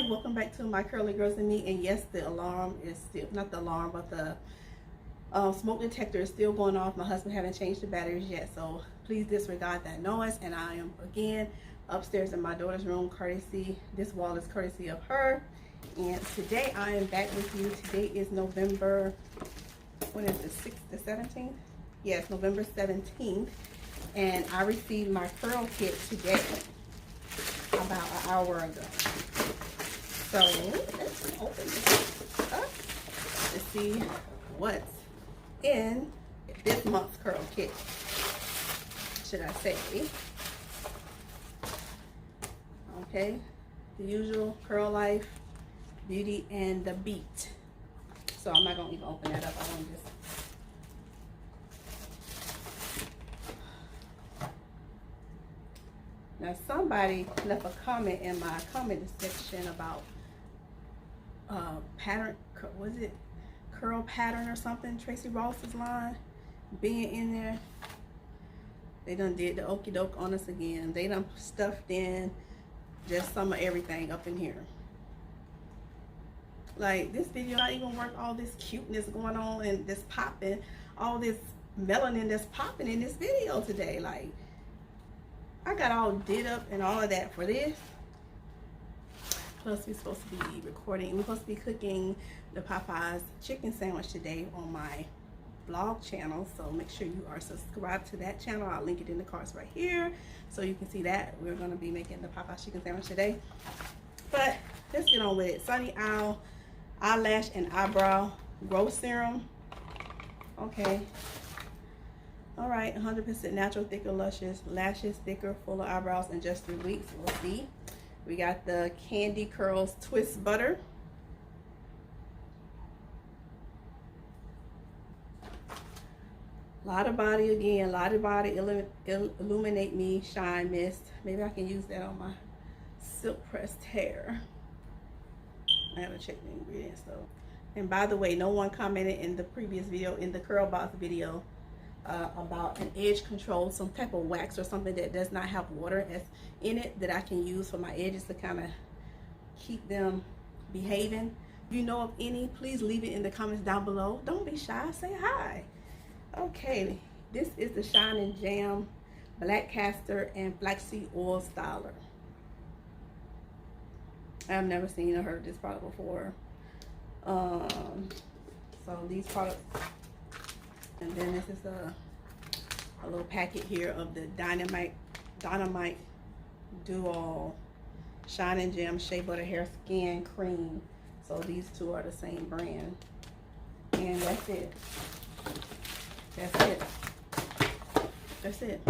welcome back to My Curly Girls and Me. And yes, the alarm is still, not the alarm, but the smoke detector is still going off. My husband hasn't changed the batteries yet, so please disregard that noise. And I am again upstairs in my daughter's room, courtesy, this wall is courtesy of her. And today I am back with you. Today is November, what is the 6th, the 17th? Yes, November 17th. And I received my curl kit today, about an hour ago. So let's open this up to see what's in this month's curl kit, should I say. Okay, the usual Curl Life, Beauty, and the Beat. So I'm not gonna even open that up. I want to just now, somebody left a comment in my comment section about pattern, was it curl pattern or something, Tracy Ross's line being in there. They done did the okie doke on us again. They done stuffed in just some of everything up in here. Like, this video not even worth all this cuteness going on and this popping, all this melanin that's popping in this video today. Like, I got all did up and all of that for this. Plus, we're supposed to be recording. We're supposed to be cooking the Popeyes chicken sandwich today on my vlog channel. So make sure you are subscribed to that channel. I'll link it in the cards right here so you can see that. We're going to be making the Popeyes chicken sandwich today. But let's get on with it. Sunny Owl Eyelash and Eyebrow Growth Serum. Okay. All right, 100% natural, thicker, luscious lashes, thicker, fuller eyebrows in just 3 weeks. We'll see. We got the Candy Curls Twist Butter. Lot of Body again. Lot of Body Illuminate Me Shine Mist. Maybe I can use that on my silk pressed hair. I gotta check the ingredients though. And by the way, no one commented in the previous video, in the Curl Box video, about an edge control, some type of wax or something that does not have water as in it that I can use for my edges to kind of keep them behaving. If you know of any, please leave it in the comments down below. Don't be shy, say hi. Okay, this is the Shine and Jam Black Castor and Flaxseed Oil Styler. I've never seen or heard this product before. So these products. And then this is a little packet here of the Dynamite Duo Shine and Gem Shea Butter Hair Skin Cream. So these two are the same brand. And that's it. That's it. That's it.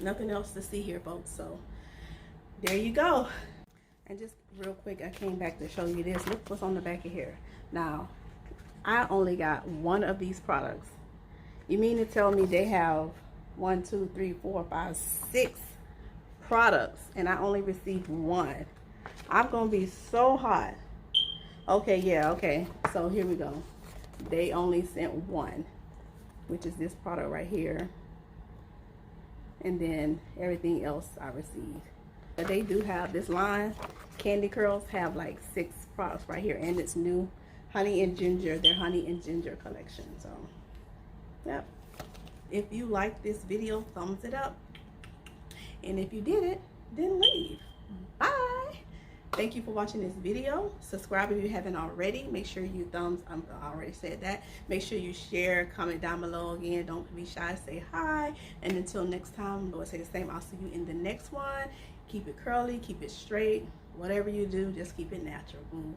Nothing else to see here, folks. So there you go. And just real quick, I came back to show you this. Look what's on the back of here. Now, I only got one of these products. You mean to tell me they have 1, 2, 3, 4, 5, 6 products and I only received one? I'm gonna be so hot. Okay, yeah, okay. So here we go. They only sent one, which is this product right here. And then everything else I received. But they do have this line. Candy Curls have like 6 products right here, and it's new. Honey and Ginger, their Honey and Ginger collection. So, yep. If you like this video, thumbs it up. And if you didn't, then leave. Bye. Thank you for watching this video. Subscribe if you haven't already. Make sure you I already said that. Make sure you share, comment down below. Again, don't be shy, say hi. And until next time, Lord say the same. I'll see you in the next one. Keep it curly, keep it straight. Whatever you do, just keep it natural. Boo.